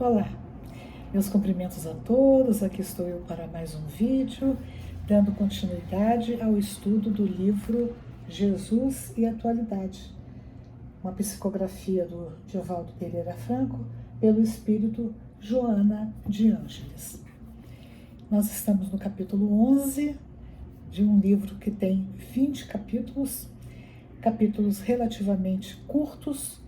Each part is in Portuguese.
Olá, meus cumprimentos a todos, aqui estou eu para mais um vídeo, dando continuidade ao estudo do livro Jesus e Atualidade, uma psicografia do Divaldo Pereira Franco, pelo espírito Joana de Ângeles. Nós estamos no capítulo 11 de um livro que tem 20 capítulos relativamente curtos,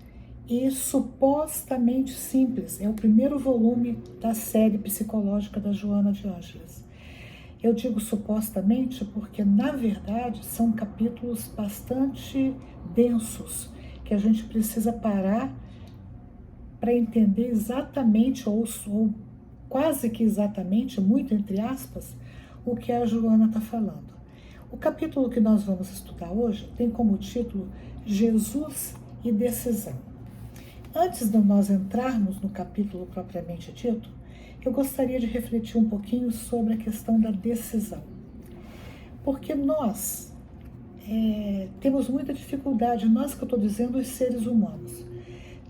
e supostamente simples. É o primeiro volume da série psicológica da Joana de Ângeles. Eu digo supostamente porque, na verdade, são capítulos bastante densos, que a gente precisa parar para entender exatamente, ou quase que exatamente, muito entre aspas, o que a Joana está falando. O capítulo que nós vamos estudar hoje tem como título Jesus e Decisão. Antes de nós entrarmos no capítulo propriamente dito, eu gostaria de refletir um pouquinho sobre a questão da decisão. Porque nós temos muita dificuldade, nós que eu estou dizendo, os seres humanos,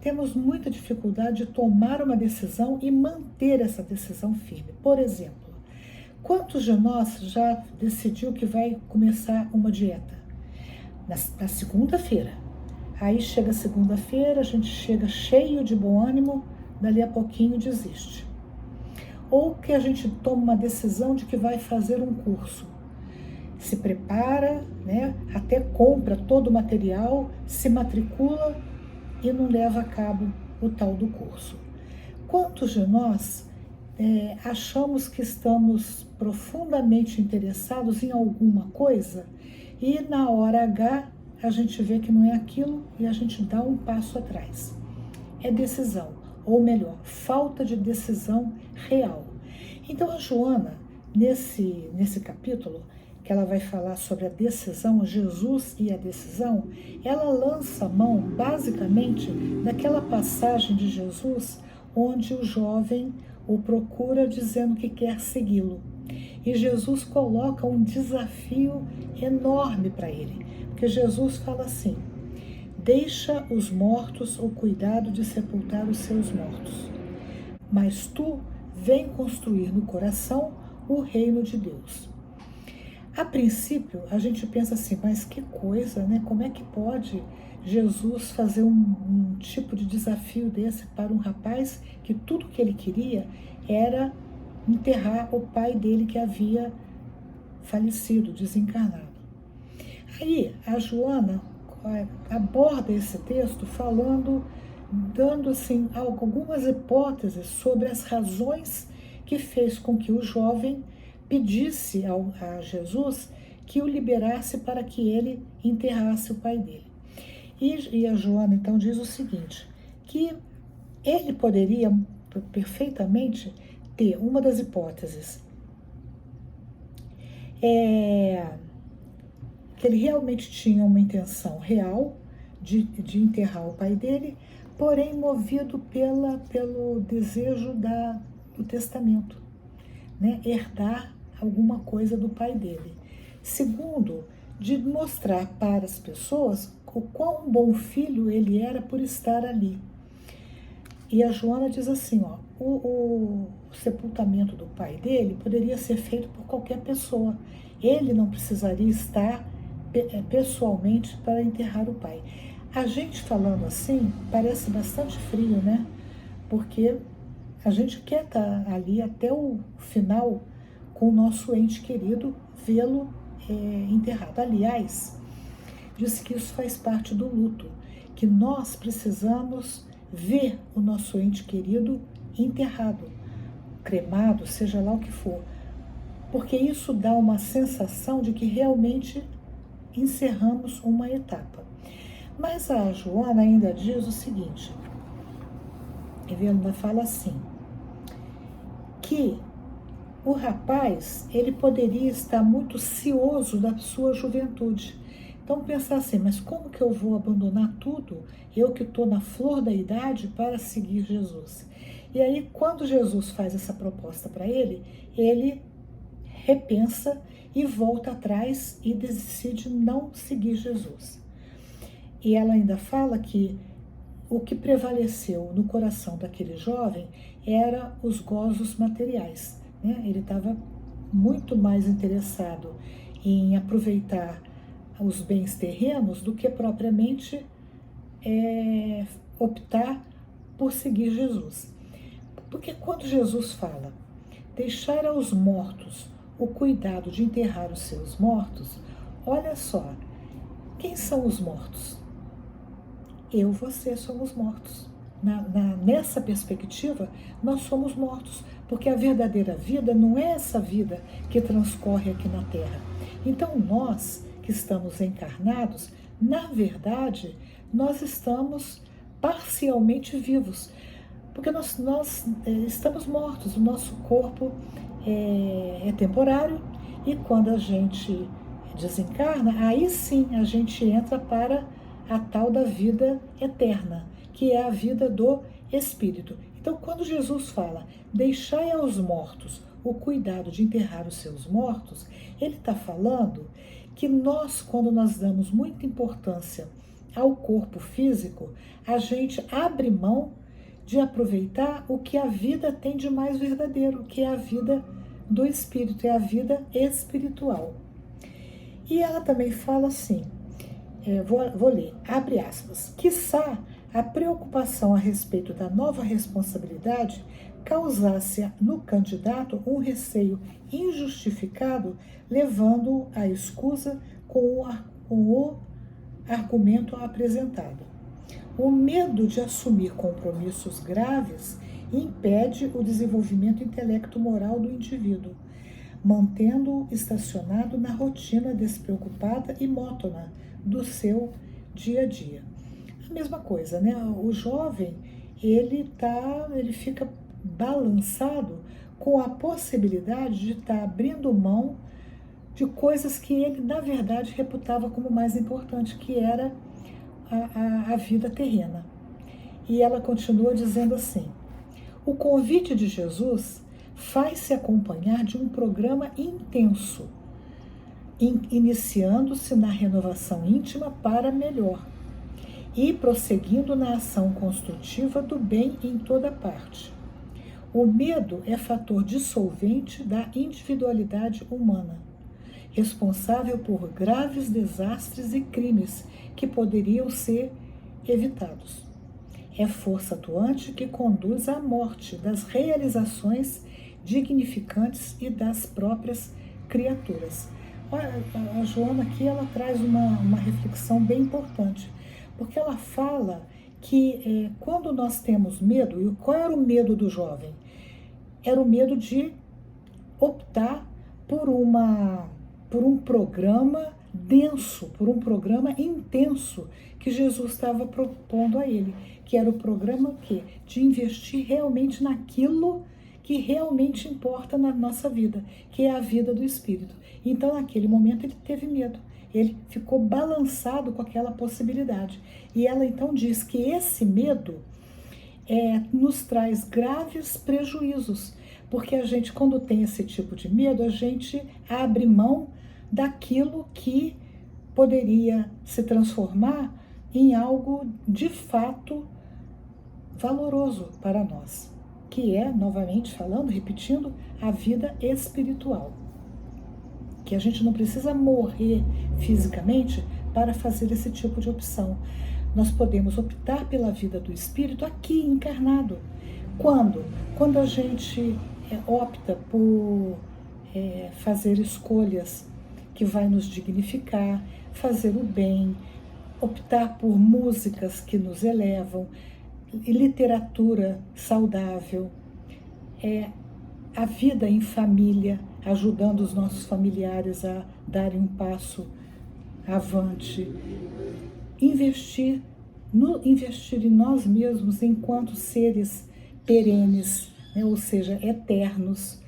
temos muita dificuldade de tomar uma decisão e manter essa decisão firme. Por exemplo, quantos de nós já decidiu que vai começar uma dieta? Na segunda-feira. Aí chega segunda-feira, a gente chega cheio de bom ânimo, dali a pouquinho desiste. Ou que a gente toma uma decisão de que vai fazer um curso. Se prepara, né, até compra todo o material, se matricula e não leva a cabo o tal do curso. Quantos de nós achamos que estamos profundamente interessados em alguma coisa e na hora H a gente vê que não é aquilo e a gente dá um passo atrás? É decisão, ou melhor, falta de decisão real. Então a Joana, nesse capítulo, que ela vai falar sobre a decisão, Jesus e a decisão, ela lança a mão basicamente daquela passagem de Jesus onde o jovem o procura dizendo que quer segui-lo. E Jesus coloca um desafio enorme para ele. Porque Jesus fala assim: deixa os mortos o cuidado de sepultar os seus mortos, mas tu vem construir no coração o reino de Deus. A princípio, a gente pensa assim, mas que coisa, né? Como é que pode Jesus fazer um tipo de desafio desse para um rapaz que tudo que ele queria era enterrar o pai dele que havia falecido, desencarnado? Aí a Joana aborda esse texto dando assim algumas hipóteses sobre as razões que fez com que o jovem pedisse a Jesus que o liberasse para que ele enterrasse o pai dele. E a Joana então diz o seguinte, que ele poderia perfeitamente ter uma das hipóteses, que ele realmente tinha uma intenção real de enterrar o pai dele, porém movido pelo desejo do testamento, né? Herdar alguma coisa do pai dele. Segundo, de mostrar para as pessoas o quão bom filho ele era por estar ali. E a Joana diz assim, o sepultamento do pai dele poderia ser feito por qualquer pessoa. Ele não precisaria estar pessoalmente para enterrar o pai. A gente falando assim parece bastante frio, né? Porque a gente quer estar ali até o final com o nosso ente querido, vê-lo enterrado. Aliás, diz que isso faz parte do luto, que nós precisamos ver o nosso ente querido enterrado, cremado, seja lá o que for, porque isso dá uma sensação de que realmente encerramos uma etapa. Mas a Joana ainda diz o seguinte, ela fala assim, que o rapaz, ele poderia estar muito cioso da sua juventude. Então pensar assim, mas como que eu vou abandonar tudo, eu que estou na flor da idade, para seguir Jesus? E aí, quando Jesus faz essa proposta para ele, ele repensa e volta atrás e decide não seguir Jesus. E ela ainda fala que o que prevaleceu no coração daquele jovem era os gozos materiais, né? Ele estava muito mais interessado em aproveitar os bens terrenos do que propriamente optar por seguir Jesus. Porque quando Jesus fala, deixar aos mortos o cuidado de enterrar os seus mortos, olha só, quem são os mortos? Eu, você somos mortos. Nessa perspectiva, nós somos mortos, porque a verdadeira vida não é essa vida que transcorre aqui na Terra. Então, nós que estamos encarnados, na verdade, nós estamos parcialmente vivos, porque nós estamos mortos, o nosso corpo é temporário, e quando a gente desencarna, aí sim a gente entra para a tal da vida eterna, que é a vida do Espírito. Então, quando Jesus fala, deixai aos mortos o cuidado de enterrar os seus mortos, ele está falando que nós, quando nós damos muita importância ao corpo físico, a gente abre mão de aproveitar o que a vida tem de mais verdadeiro, que é a vida do Espírito, é a vida espiritual. E ela também fala assim, vou ler, abre aspas, quiçá a preocupação a respeito da nova responsabilidade causasse no candidato um receio injustificado, levando-o à escusa com o argumento apresentado. O medo de assumir compromissos graves impede o desenvolvimento intelecto-moral do indivíduo, mantendo-o estacionado na rotina despreocupada e monótona do seu dia a dia. A mesma coisa, né? O jovem, ele fica balançado com a possibilidade de estar abrindo mão de coisas que ele, na verdade, reputava como mais importante, que era a vida terrena. E ela continua dizendo assim, o convite de Jesus faz-se acompanhar de um programa intenso, iniciando-se na renovação íntima para melhor e prosseguindo na ação construtiva do bem em toda parte. O medo é fator dissolvente da individualidade humana, responsável por graves desastres e crimes que poderiam ser evitados. É força atuante que conduz à morte das realizações dignificantes e das próprias criaturas. A Joana aqui ela traz uma reflexão bem importante, porque ela fala que quando nós temos medo, e qual era o medo do jovem? Era o medo de optar por um programa denso, por um programa intenso que Jesus estava propondo a ele, que era o programa de investir realmente naquilo que realmente importa na nossa vida, que é a vida do Espírito. Então, naquele momento, ele teve medo. Ele ficou balançado com aquela possibilidade. E ela, então, diz que esse medo nos traz graves prejuízos, porque a gente, quando tem esse tipo de medo, a gente abre mão daquilo que poderia se transformar em algo de fato valoroso para nós, que é, novamente falando, repetindo, a vida espiritual. Que a gente não precisa morrer fisicamente para fazer esse tipo de opção. Nós podemos optar pela vida do espírito aqui, encarnado. Quando? Quando a gente opta por fazer escolhas que vai nos dignificar, fazer o bem, optar por músicas que nos elevam, literatura saudável, a vida em família, ajudando os nossos familiares a darem um passo avante, investir em nós mesmos enquanto seres perenes, né, ou seja, eternos.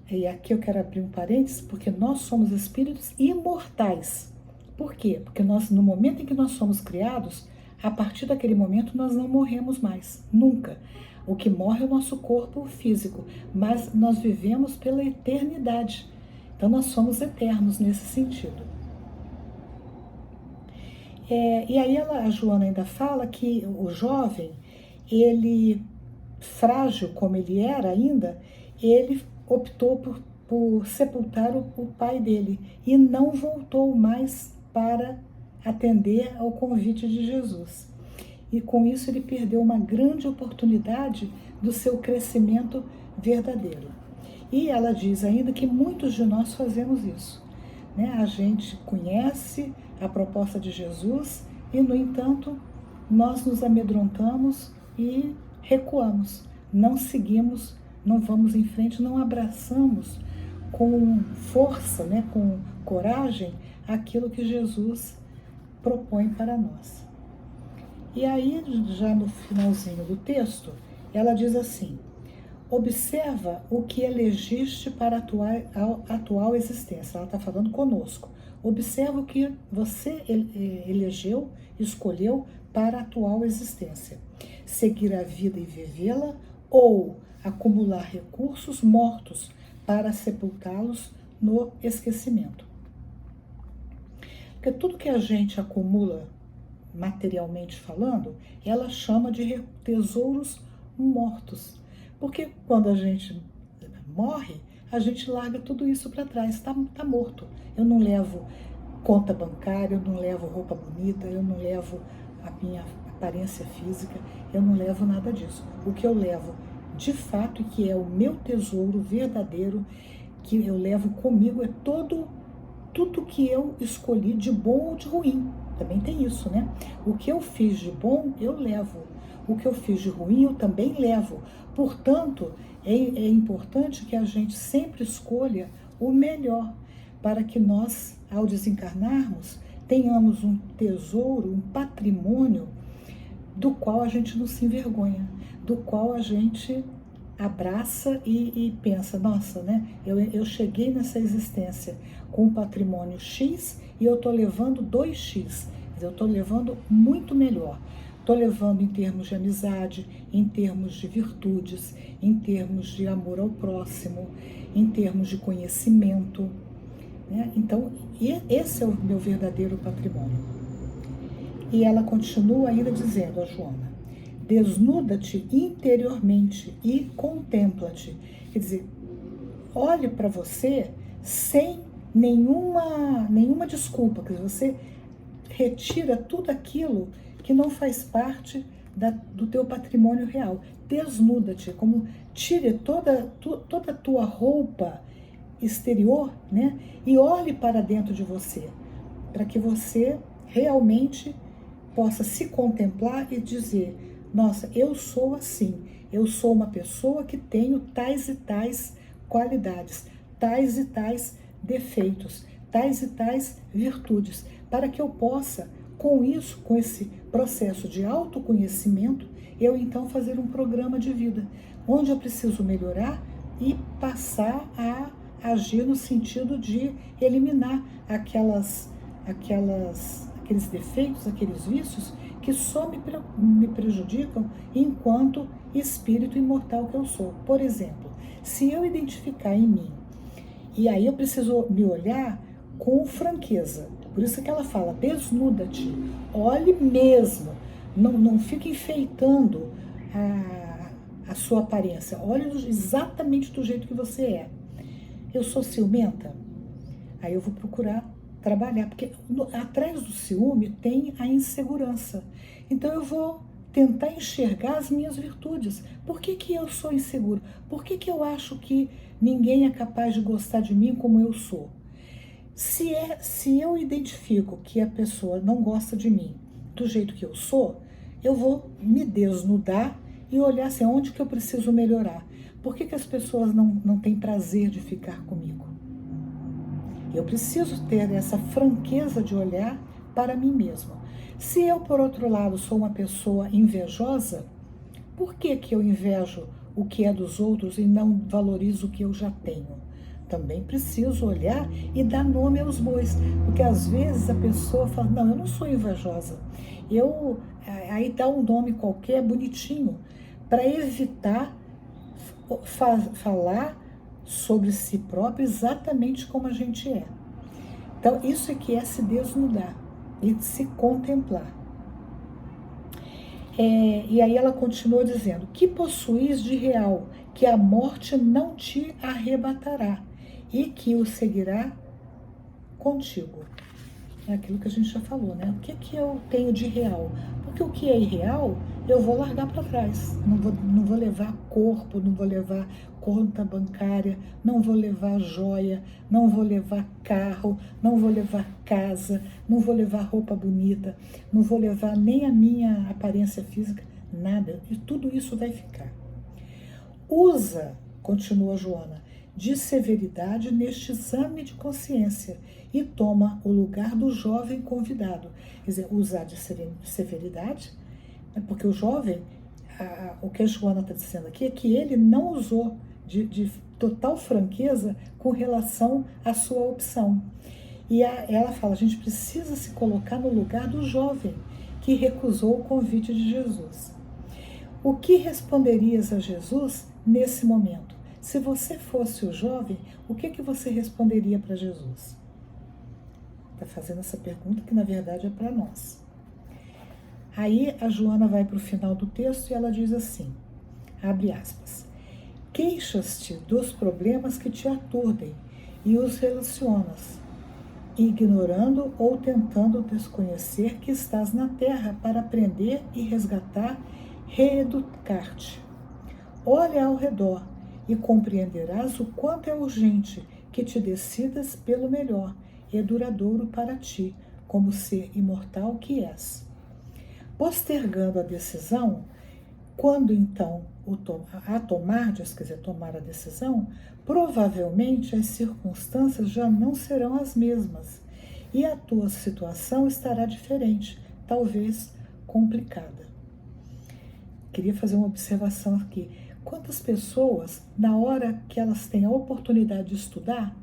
E aqui eu quero abrir um parênteses, porque nós somos espíritos imortais. Por quê? Porque no momento em que nós somos criados, a partir daquele momento nós não morremos mais, nunca. O que morre é o nosso corpo físico, mas nós vivemos pela eternidade. Então nós somos eternos nesse sentido. E aí a Joana ainda fala que o jovem, ele, frágil como ele era ainda, ele optou por sepultar o pai dele e não voltou mais para atender ao convite de Jesus. E com isso ele perdeu uma grande oportunidade do seu crescimento verdadeiro. E ela diz ainda que muitos de nós fazemos isso, né? A gente conhece a proposta de Jesus e, no entanto, nós nos amedrontamos e recuamos, não seguimos, não vamos em frente, não abraçamos com força, né, com coragem, aquilo que Jesus propõe para nós. E aí, já no finalzinho do texto, ela diz assim: observa o que elegiste para a atual existência. Ela está falando conosco. Observa o que você elegeu, escolheu para a atual existência. Seguir a vida e vivê-la ou acumular recursos mortos para sepultá-los no esquecimento. Porque tudo que a gente acumula, materialmente falando, ela chama de tesouros mortos. Porque quando a gente morre, a gente larga tudo isso para trás, está morto. Eu não levo conta bancária, eu não levo roupa bonita, eu não levo a minha aparência física, eu não levo nada disso. O que eu levo, de fato, e que é o meu tesouro verdadeiro, que eu levo comigo, é tudo que eu escolhi de bom ou de ruim. Também tem isso, né? O que eu fiz de bom, eu levo. O que eu fiz de ruim, eu também levo. Portanto, é importante que a gente sempre escolha o melhor, para que nós, ao desencarnarmos, tenhamos um tesouro, um patrimônio do qual a gente não se envergonha, do qual a gente abraça e pensa, nossa, né? Eu cheguei nessa existência com um patrimônio X e eu estou levando 2x, eu estou levando muito melhor. Estou levando em termos de amizade, em termos de virtudes, em termos de amor ao próximo, em termos de conhecimento, né? Então, esse é o meu verdadeiro patrimônio. E ela continua ainda dizendo, a Joana: desnuda-te interiormente e contempla-te. Quer dizer, olhe para você sem nenhuma desculpa, que você retira tudo aquilo que não faz parte do teu patrimônio real. Desnuda-te, como tire toda a tua roupa exterior, né? E olhe para dentro de você, para que você realmente possa se contemplar e dizer, nossa, eu sou assim, eu sou uma pessoa que tenho tais e tais qualidades, tais e tais defeitos, tais e tais virtudes, para que eu possa, com isso, com esse processo de autoconhecimento, eu então fazer um programa de vida, onde eu preciso melhorar e passar a agir no sentido de eliminar aqueles defeitos, aqueles vícios que só me prejudicam enquanto espírito imortal que eu sou. Por exemplo, se eu identificar em mim, e aí eu preciso me olhar com franqueza, por isso que ela fala, desnuda-te, olhe mesmo, não fique enfeitando a sua aparência, olhe exatamente do jeito que você é. Eu sou ciumenta? Aí eu vou procurar trabalhar, porque atrás do ciúme tem a insegurança. Então eu vou tentar enxergar as minhas virtudes. Por que eu sou inseguro? Por que eu acho que ninguém é capaz de gostar de mim como eu sou? Se eu identifico que a pessoa não gosta de mim do jeito que eu sou, eu vou me desnudar e olhar assim, onde que eu preciso melhorar. Por que as pessoas não têm prazer de ficar comigo? Eu preciso ter essa franqueza de olhar para mim mesma. Se eu, por outro lado, sou uma pessoa invejosa, por que eu invejo o que é dos outros e não valorizo o que eu já tenho? Também preciso olhar e dar nome aos bois, porque às vezes a pessoa fala, não, eu não sou invejosa. Aí dá um nome qualquer, bonitinho, para evitar falar sobre si próprio exatamente como a gente é. Então, isso é que é se desnudar. e se contemplar. E aí ela continuou dizendo: que possuis de real, que a morte não te arrebatará e que o seguirá contigo. É aquilo que a gente já falou, né? O que eu tenho de real? Porque o que é irreal, eu vou largar para trás. Não vou levar corpo, não vou levar conta bancária, não vou levar joia, não vou levar carro, não vou levar casa, não vou levar roupa bonita, não vou levar nem a minha aparência física, nada. E tudo isso vai ficar. Usa, continua Joana, de severidade neste exame de consciência e toma o lugar do jovem convidado. Quer dizer, usar de severidade, né, porque o jovem, o que a Joana está dizendo aqui é que ele não usou de total franqueza com relação à sua opção. E ela fala, a gente precisa se colocar no lugar do jovem que recusou o convite de Jesus. O que responderias a Jesus nesse momento? Se você fosse o jovem, o que você responderia para Jesus? Está fazendo essa pergunta que na verdade é para nós. Aí a Joana vai para o final do texto e ela diz assim, abre aspas, queixas-te dos problemas que te aturdem e os relacionas, ignorando ou tentando desconhecer que estás na terra para aprender e resgatar, reeducar-te. Olha ao redor e compreenderás o quanto é urgente que te decidas pelo melhor e duradouro para ti, como ser imortal que és. Postergando a decisão, quando então a tomardes, quer dizer, tomar a decisão, provavelmente as circunstâncias já não serão as mesmas e a tua situação estará diferente, talvez complicada. Queria fazer uma observação aqui. Quantas pessoas, na hora que elas têm a oportunidade de estudar,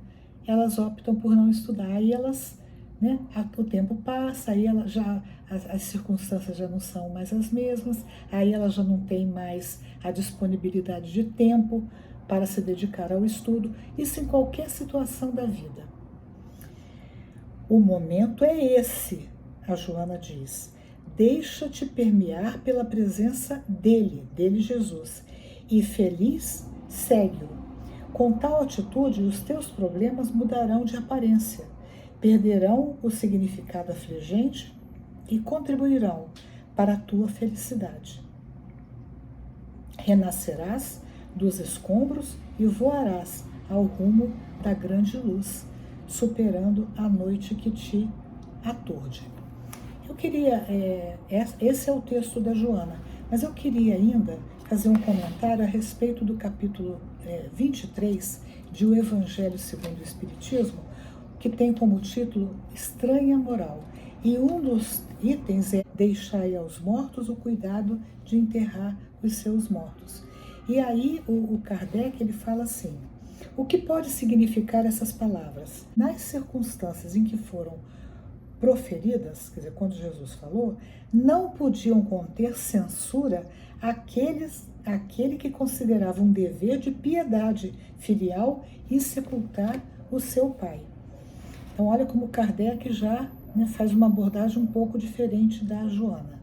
elas optam por não estudar, aí elas, né, o tempo passa, aí ela já, as circunstâncias já não são mais as mesmas, aí ela já não tem mais a disponibilidade de tempo para se dedicar ao estudo, isso em qualquer situação da vida. O momento é esse, a Joana diz, deixa-te permear pela presença dele Jesus, e feliz segue-o. Com tal atitude, os teus problemas mudarão de aparência, perderão o significado afligente e contribuirão para a tua felicidade. Renascerás dos escombros e voarás ao rumo da grande luz, superando a noite que te aturde. Eu queria, esse é o texto da Joana, mas eu queria ainda fazer um comentário a respeito do capítulo 23 de O Evangelho segundo o Espiritismo, que tem como título Estranha Moral. E um dos itens é deixai aos mortos o cuidado de enterrar os seus mortos. E aí o Kardec ele fala assim, o que pode significar essas palavras? Nas circunstâncias em que foram proferidas, quer dizer, quando Jesus falou, não podiam conter censura aquele que considerava um dever de piedade filial e sepultar o seu pai. Então, olha como Kardec já faz uma abordagem um pouco diferente da Joana.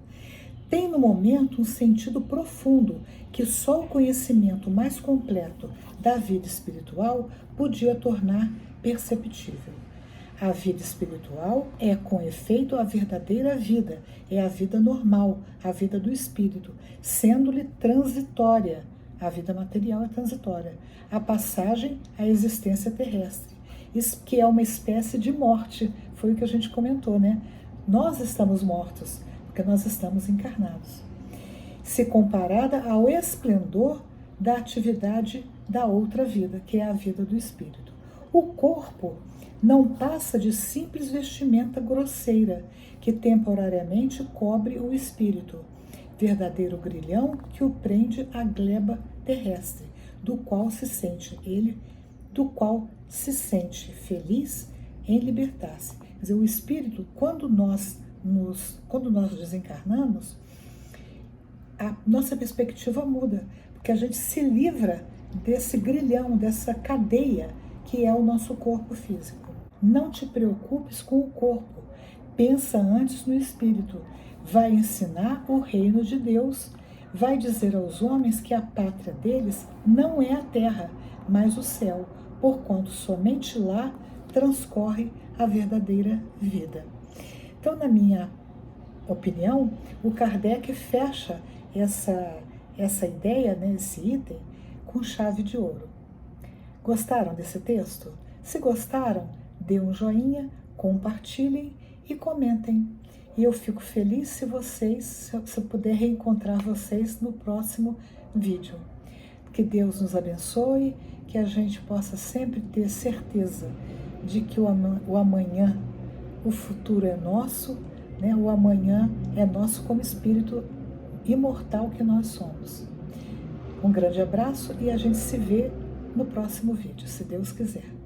Tem no momento um sentido profundo que só o conhecimento mais completo da vida espiritual podia tornar perceptível. A vida espiritual é, com efeito, a verdadeira vida, é a vida normal, a vida do espírito, sendo-lhe transitória. A vida material é transitória. A passagem à existência terrestre, isso que é uma espécie de morte, foi o que a gente comentou, né? Nós estamos mortos, porque nós estamos encarnados. Se comparada ao esplendor da atividade da outra vida, que é a vida do espírito. O corpo não passa de simples vestimenta grosseira que temporariamente cobre o espírito, verdadeiro grilhão que o prende à gleba terrestre, do qual se sente feliz em libertar-se. Quer dizer, o espírito, quando nós desencarnamos, a nossa perspectiva muda, porque a gente se livra desse grilhão, dessa cadeia que é o nosso corpo físico. Não te preocupes com o corpo, pensa antes no espírito, vai ensinar o reino de Deus, vai dizer aos homens que a pátria deles não é a terra, mas o céu, porquanto somente lá transcorre a verdadeira vida. Então, na minha opinião, o Kardec fecha essa ideia, né, esse item, com chave de ouro. Gostaram desse texto? Se gostaram, dê um joinha, compartilhem e comentem. E eu fico feliz se eu puder reencontrar vocês no próximo vídeo. Que Deus nos abençoe, que a gente possa sempre ter certeza de que o amanhã, o futuro é nosso, né? O amanhã é nosso como espírito imortal que nós somos. Um grande abraço e a gente se vê no próximo vídeo, se Deus quiser.